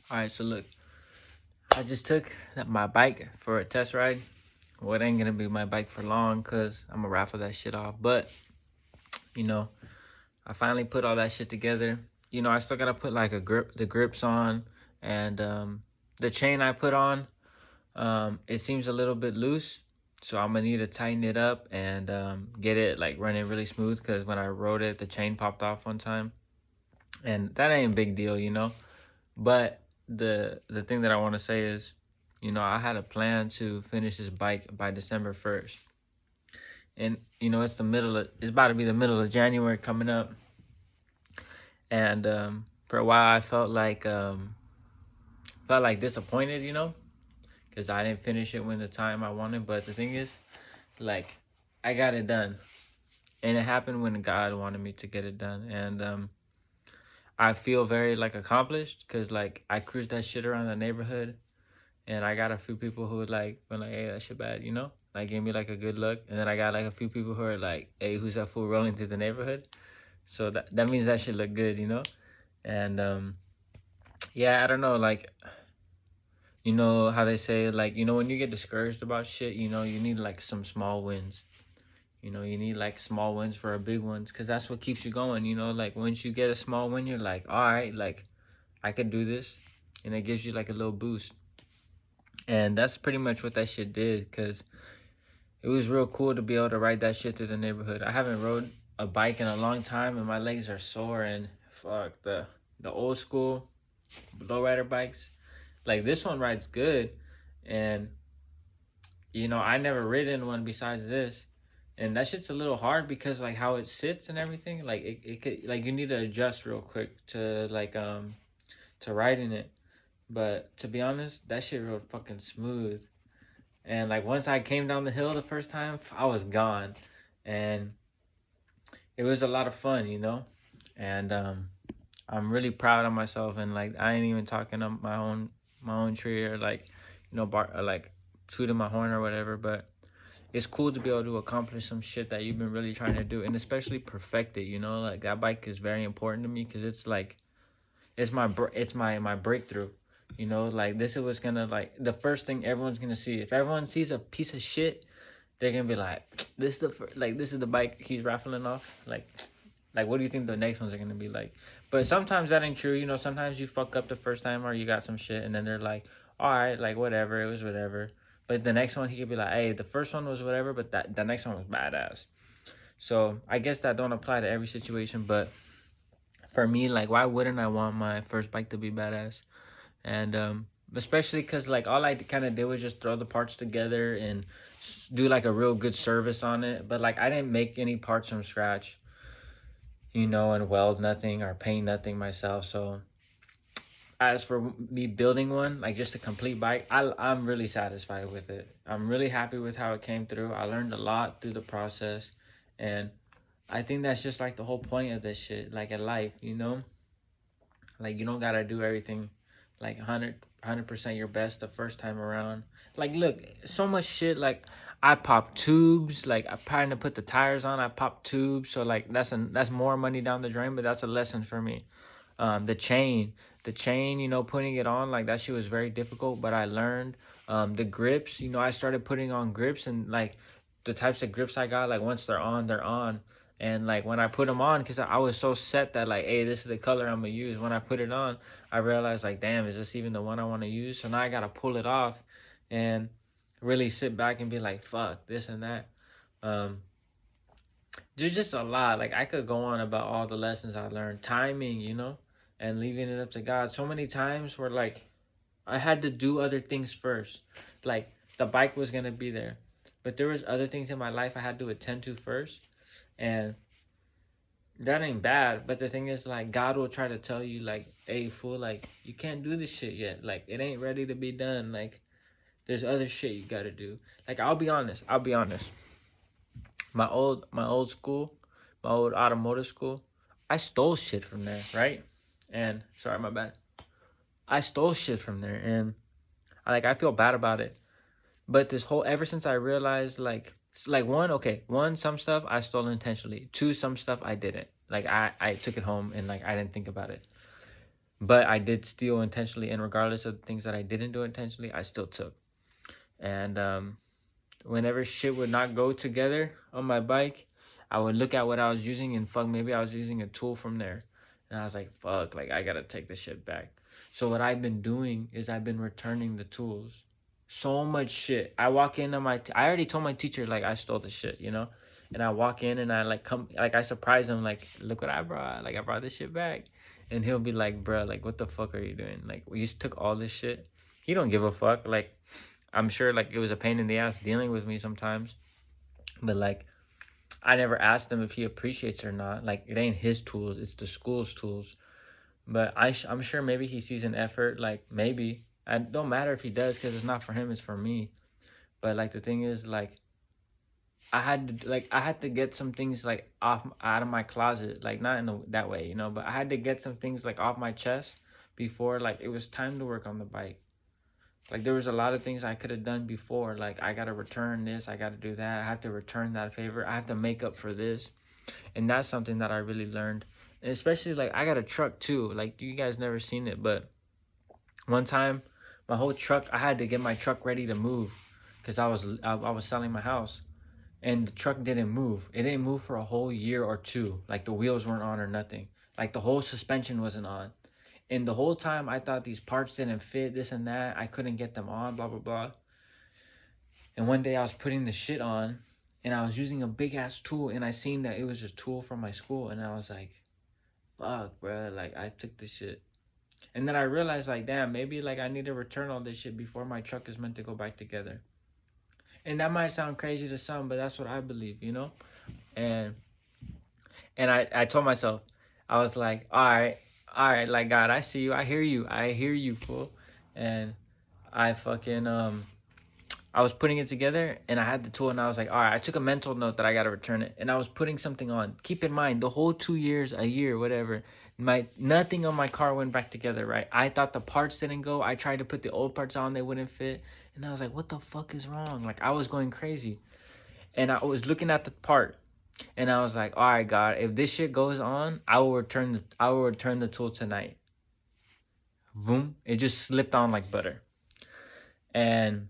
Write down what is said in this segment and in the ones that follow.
All right, so look, I just took my bike for a test ride. Well, it ain't gonna be my bike for long because I'm gonna raffle that shit off. But, you know, I finally put all that shit together. I still gotta put like the grips on, and the chain I put on, it seems a little bit loose. So I'm gonna need to tighten it up and get it like running really smooth because when I rode it, the chain popped off one time. And that ain't a big deal. But the thing that I want to say is, I had a plan to finish this bike by December 1st. And it's about to be the middle of January coming up. And for a while I felt like disappointed, because I didn't finish it when the time I wanted. But the thing is, like, I got it done. And it happened when God wanted me to get it done. And I feel very like accomplished because like I cruised that shit around the neighborhood, and I got a few people who like were like, "Hey, that shit bad," like gave me like a good look, and then I got like a few people who are like, "Hey, who's that fool rolling through the neighborhood?" So that means that shit look good. And yeah, I don't know, like, how they say, like, when you get discouraged about shit, you need like some small wins. You need like small wins for a big ones, because that's what keeps you going. Like once you get a small win, you're like, all right, like I could do this, and it gives you like a little boost. And that's pretty much what that shit did, because it was real cool to be able to ride that shit through the neighborhood. I haven't rode a bike in a long time, and my legs are sore. And fuck, the old school lowrider bikes, like this one rides good. And I never ridden one besides this, and that shit's a little hard because like how it sits and everything. Like it could, like, you need to adjust real quick to like to ride in it. But to be honest, that shit rode fucking smooth. And like once I came down the hill the first time, I was gone. And it was a lot of fun. And I'm really proud of myself. And like I ain't even talking up my own tree, or like or like tooting my horn or whatever. But it's cool to be able to accomplish some shit that you've been really trying to do, and especially perfect it. Like that bike is very important to me because it's like it's my breakthrough. Like this is what's gonna, like, the first thing everyone's gonna see. If everyone sees a piece of shit, they're gonna be like, this is the bike he's raffling off. Like what do you think the next ones are gonna be like? But sometimes that ain't true. Sometimes you fuck up the first time, or you got some shit, and then they're like, all right, like whatever, it was whatever. But the next one he could be like, hey, the first one was whatever, but that the next one was badass. So I guess that don't apply to every situation, but for me, like, why wouldn't I want my first bike to be badass? And especially because like all I kind of did was just throw the parts together and do like a real good service on it. But like I didn't make any parts from scratch, and weld nothing or paint nothing myself. So as for me building one, like just a complete bike, I'm really satisfied with it. I'm really happy with how it came through. I learned a lot through the process, and I think that's just like the whole point of this shit, like in life. Like you don't gotta do everything like 100% your best the first time around. Like look, so much shit, like I pop tubes, like I trying to put the tires on, I pop tubes. So like that's more money down the drain, but that's a lesson for me. The chain, putting it on, like that shit was very difficult, but I learned. The grips, I started putting on grips, and like the types of grips I got, like once they're on, they're on. And like when I put them on, because I was so set that like, hey, this is the color I'm gonna use. When I put it on, I realized like, damn, is this even the one I want to use? So now I gotta pull it off and really sit back and be like, fuck this and that. Um, there's just a lot. Like I could go on about all the lessons I learned, timing, and leaving it up to God. So many times where like I had to do other things first. Like the bike was gonna be there, but there was other things in my life I had to attend to first, and that ain't bad. But the thing is, like, God will try to tell you, like, hey, fool, like, you can't do this shit yet. Like, it ain't ready to be done. Like, there's other shit you gotta do. Like, I'll be honest. My old school, my old automotive school, I stole shit from there, right? And sorry, my bad. I stole shit from there, and I feel bad about it. But this whole ever since I realized like one, okay, one, some stuff I stole intentionally. Two, some stuff I didn't. Like I took it home and like I didn't think about it. But I did steal intentionally, and regardless of the things that I didn't do intentionally, I still took. And whenever shit would not go together on my bike, I would look at what I was using and fuck, maybe I was using a tool from there. And I was like, fuck, like I gotta take this shit back. So what I've been doing is I've been returning the tools. So much shit. I walk in on I already told my teacher like I stole the shit, you know? And I walk in and I like come like I surprise him like, look what I brought. Like I brought this shit back. And he'll be like, bruh, like what the fuck are you doing? Like we just took all this shit. He don't give a fuck. Like I'm sure like it was a pain in the ass dealing with me sometimes, but like I never asked him if he appreciates it or not. Like it ain't his tools, it's the school's tools. But I'm sure maybe he sees an effort. Like maybe I don't matter if he does because it's not for him, it's for me. But like the thing is like I had to get some things like off out of my closet, like not in that way, you know. But I had to get some things like off my chest before like it was time to work on the bike. Like there was a lot of things I could have done before. Like I gotta return this, I gotta do that, I have to return that favor, I have to make up for this. And that's something that I really learned. And especially like I got a truck too. Like you guys never seen it, but one time my whole truck, I had to get my truck ready to move because I was selling my house. And the truck didn't move. It didn't move for a whole year or two. Like the wheels weren't on or nothing. Like the whole suspension wasn't on. And the whole time I thought these parts didn't fit, this and that. I couldn't get them on, blah, blah, blah. And one day I was putting the shit on and I was using a big ass tool and I seen that it was a tool from my school. And I was like, fuck, bro. Like I took this shit. And then I realized like, damn, maybe like I need to return all this shit before my truck is meant to go back together. And that might sound crazy to some, but that's what I believe, you know? And I told myself, I was like, all right, like God, I see you, I hear you, fool. And I fucking I was putting it together and I had the tool and I was like, all right, I took a mental note that I gotta return it. And I was putting something on. Keep in mind, the whole 2 years, a year, whatever, my nothing on my car went back together, right? I thought the parts didn't go. I tried to put the old parts on, they wouldn't fit. And I was like, what the fuck is wrong? Like I was going crazy. And I was looking at the part and I was like, all right, God, if this shit goes on, I will return the tool tonight. Boom. It just slipped on like butter. And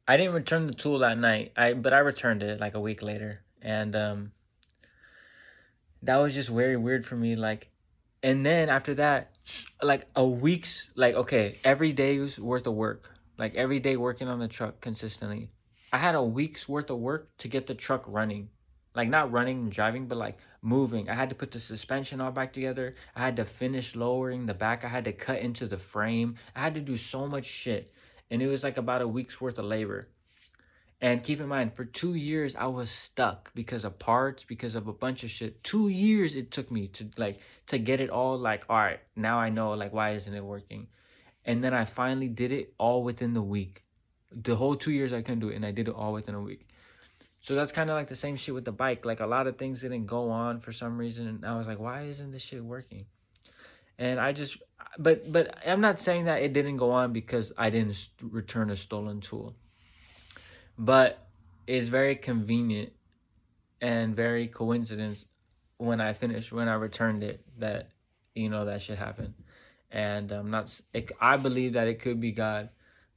I didn't return the tool that night. But I returned it like a week later. And that was just very weird for me. Like, and then after that, like a week's like okay, every day's worth of work. Like every day working on the truck consistently. I had a week's worth of work to get the truck running. Like not running and driving, but like moving. I had to put the suspension all back together. I had to finish lowering the back. I had to cut into the frame. I had to do so much shit. And it was like about a week's worth of labor. And keep in mind, for 2 years I was stuck because of parts, because of a bunch of shit. 2 years it took me to get it all like, all right, now I know like why isn't it working? And then I finally did it all within the week. The whole 2 years I couldn't do it, and I did it all within a week. So that's kind of like the same shit with the bike. Like a lot of things didn't go on for some reason, and I was like, why isn't this shit working? And I just, but I'm not saying that it didn't go on because I didn't return a stolen tool, but it's very convenient and very coincidence when I returned it that that shit happened. And not I believe that it could be God,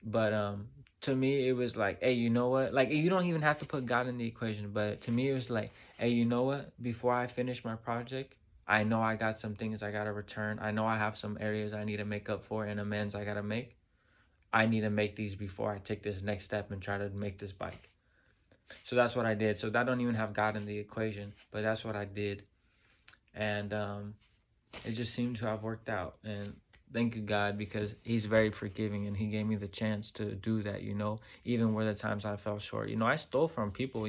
but to me it was like, hey, you know what, like you don't even have to put God in the equation, but to me it was like, hey, you know what, before I finish my project, I know I got some things I gotta return. I know I have some areas I need to make up for and amends I gotta make. I need to make these before I take this next step and try to make this bike. So that's what I did. So that don't even have God in the equation, but that's what I did. And it just seemed to have worked out. And thank you, God, because he's very forgiving and he gave me the chance to do that, even where the times I fell short. I stole from people,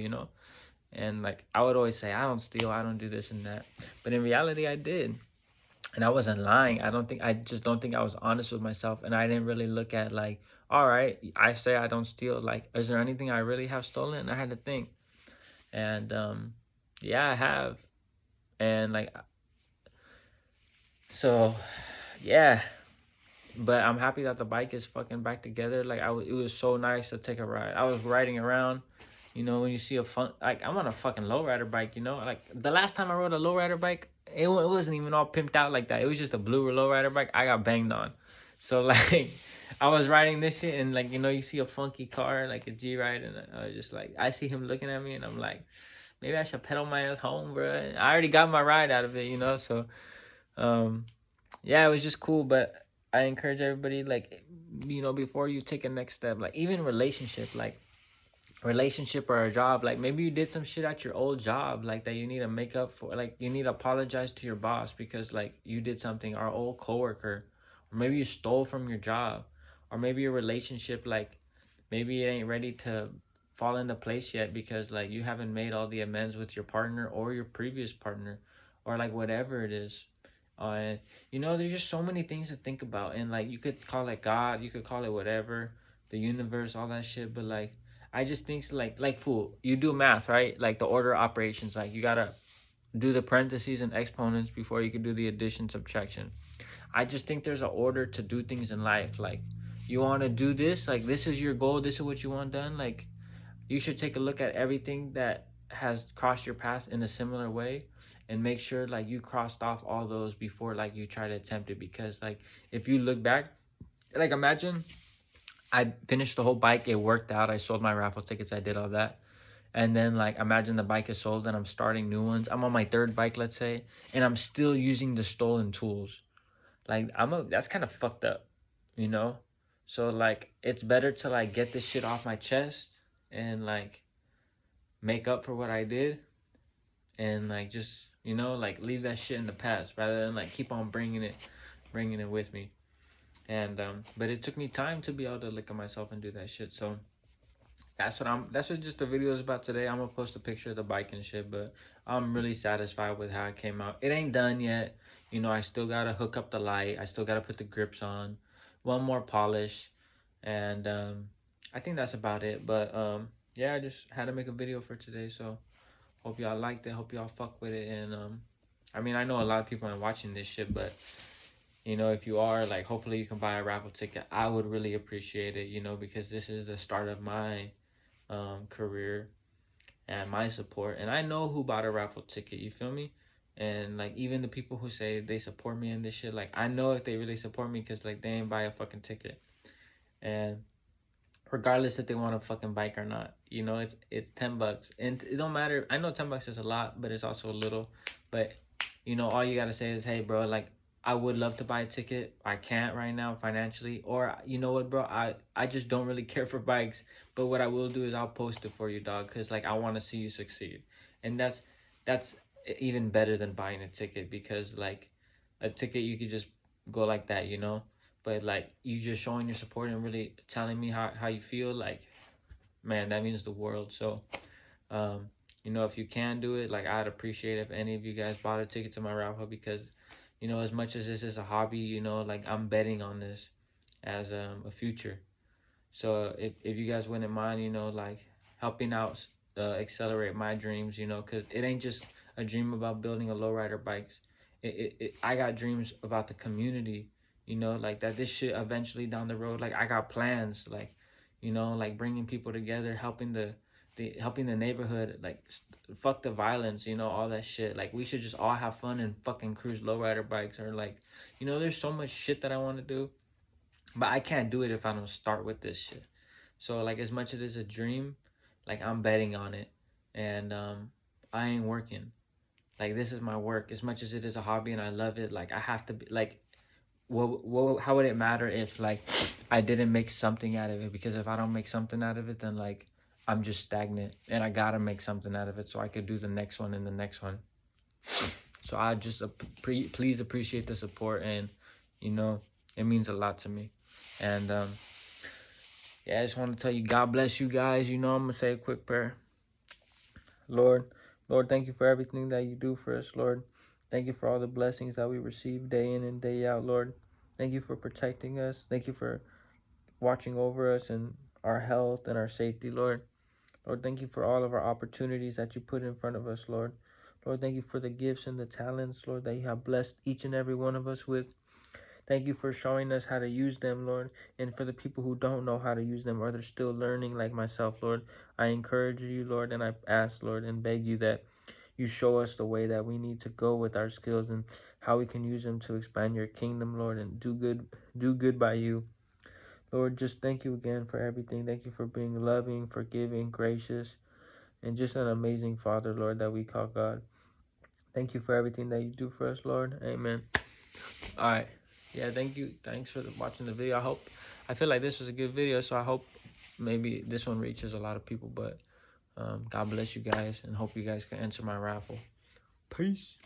and like I would always say, I don't steal, I don't do this and that. But in reality, I did. And I wasn't lying. I just don't think I was honest with myself. And I didn't really look at like, all right, I say I don't steal. Like, is there anything I really have stolen? I had to think. And yeah, I have. And like, so yeah. But I'm happy that the bike is fucking back together. Like, it was so nice to take a ride. I was riding around You know, when you see a fun, like I'm on a fucking lowrider bike. You know, like the last time I rode a lowrider bike, it wasn't even all pimped out like that. It was just a blue lowrider bike. I got banged on. So like, I was riding this shit and like, you know, you see a funky car like a G ride, and I was just like, I see him looking at me and I'm like, maybe I should pedal my ass home, bro. I already got my ride out of it, you know. So um, yeah, it was just cool. But I encourage everybody, like, you know, before you take a next step, like even relationship, like relationship or a job, like maybe you did some shit at your old job like that you need to make up for, like you need to apologize to your boss because like you did something, our old coworker, or maybe you stole from your job, or maybe your relationship, like maybe it ain't ready to fall into place yet because like you haven't made all the amends with your partner or your previous partner, or like whatever it is. And you know, there's just so many things to think about, and like you could call it God, you could call it whatever, the universe, all that shit, but like I just think so, like fool, you do math, right? Like the order of operations, like you gotta do the parentheses and exponents before you can do the addition subtraction. I just think there's an order to do things in life. Like you want to do this, like this is your goal, this is what you want done. Like you should take a look at everything that has crossed your path in a similar way, and make sure like you crossed off all those before like you try to attempt it. Because like if you look back, like imagine I finished the whole bike, it worked out, I sold my raffle tickets, I did all that, and then like imagine the bike is sold and I'm starting new ones, I'm on my third bike, let's say, and I'm still using the stolen tools. Like that's kind of fucked up, you know. So like it's better to like get this shit off my chest and like make up for what I did, and like just, you know, like leave that shit in the past rather than like keep on bringing it with me. And but it took me time to be able to look at myself and do that shit. So that's what just the video is about today. I'm gonna post a picture of the bike and shit, but I'm really satisfied with how it came out. It ain't done yet. You know, I still gotta hook up the light. I still gotta put the grips on. One more polish. And I think that's about it. But yeah, I just had to make a video for today. So hope y'all liked it. Hope y'all fuck with it. And I mean, I know a lot of people aren't watching this shit, but you know, if you are, like, hopefully you can buy a raffle ticket. I would really appreciate it, you know, because this is the start of my career and my support. And I know who bought a raffle ticket, you feel me? And like even the people who say they support me in this shit, like I know if they really support me because like they ain't buy a fucking ticket. And regardless if they want a fucking bike or not, you know, it's $10, and it don't matter. I know $10 is a lot, but it's also a little. But you know, all you gotta say is, hey, bro, like I would love to buy a ticket. I can't right now financially, or you know what, bro, I just don't really care for bikes. But what I will do is I'll post it for you, dog, because like I want to see you succeed, and that's even better than buying a ticket, because like a ticket you could just go like that, you know. But like you just showing your support and really telling me how you feel, like man, that means the world. So um you know, if you can do it, like I'd appreciate if any of you guys bought a ticket to my raffle, because you know, as much as this is a hobby, you know, like I'm betting on this as a future. So if you guys wouldn't mind, you know, like helping out, accelerate my dreams, you know, because it ain't just a dream about building a lowrider bikes. I got dreams about the community, you know, like that this shit eventually down the road, like I got plans, like, you know, like bringing people together, helping helping the neighborhood, like fuck the violence, you know, all that shit. Like we should just all have fun and fucking cruise lowrider bikes, or like, you know, there's so much shit that I want to do, but I can't do it if I don't start with this shit. So like as much as it is a dream, like I'm betting on it, and I ain't working. Like this is my work. As much as it is a hobby and I love it, like I have to be like, how would it matter if like I didn't make something out of it? Because if I don't make something out of it, then like I'm just stagnant, and I gotta make something out of it so I could do the next one and the next one. So I just please appreciate the support, and you know, it means a lot to me. And yeah, I just want to tell you, God bless you guys. You know, I'm gonna say a quick prayer. Lord, Lord, thank you for everything that you do for us, Lord. Thank you for all the blessings that we receive day in and day out, Lord. Thank you for protecting us. Thank you for watching over us and our health and our safety, Lord. Lord, thank you for all of our opportunities that you put in front of us, Lord. Lord, thank you for the gifts and the talents, Lord, that you have blessed each and every one of us with. Thank you for showing us how to use them, Lord. And for the people who don't know how to use them or they're still learning like myself, Lord, I encourage you, Lord, and I ask, Lord, and beg you that you show us the way that we need to go with our skills and how we can use them to expand your kingdom, Lord, and do good by you. Lord, just thank you again for everything. Thank you for being loving, forgiving, gracious, and just an amazing Father, Lord, that we call God. Thank you for everything that you do for us, Lord. Amen. All right. Yeah, thank you. Thanks for watching the video. I feel like this was a good video, so I hope maybe this one reaches a lot of people. But God bless you guys, and hope you guys can enter my raffle. Peace.